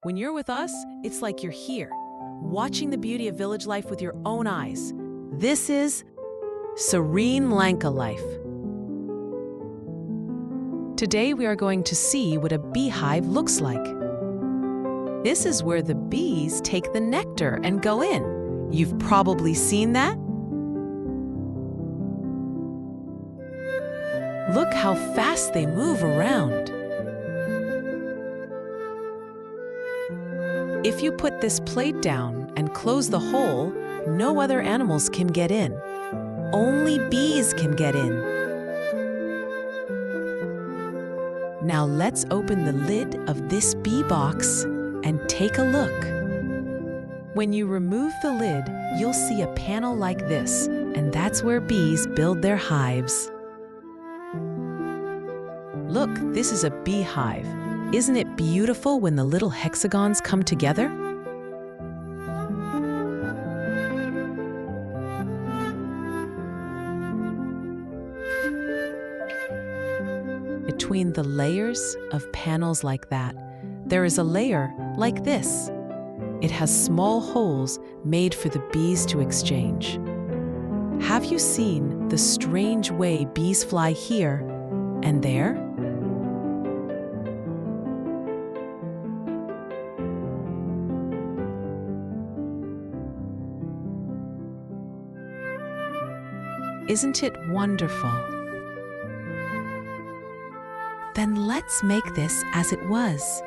When you're with us, it's like you're here, watching the beauty of village life with your own eyes. This is Serene Lanka life. Today we are going to see what a beehive looks like. This is where the bees take the nectar and go in. You've probably seen that. Look how fast they move around. If you put this plate down and close the hole, no other animals can get in. Only bees can get in. Now let's open the lid of this bee box and take a look. When you remove the lid, you'll see a panel like this, and that's where bees build their hives. Look, this is a beehive. Isn't it beautiful when the little hexagons come together? Between the layers of panels like that, there is a layer like this. It has small holes made for the bees to exchange. Have you seen the strange way bees fly here and there? Isn't it wonderful? Then let's make this as it was.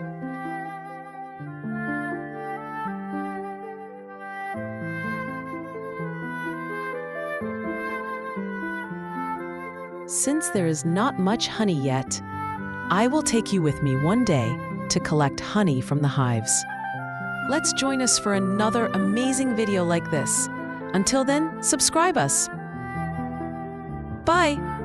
Since there is not much honey yet, I will take you with me one day to collect honey from the hives. Let's join us for another amazing video like this. Until then, subscribe us. Bye!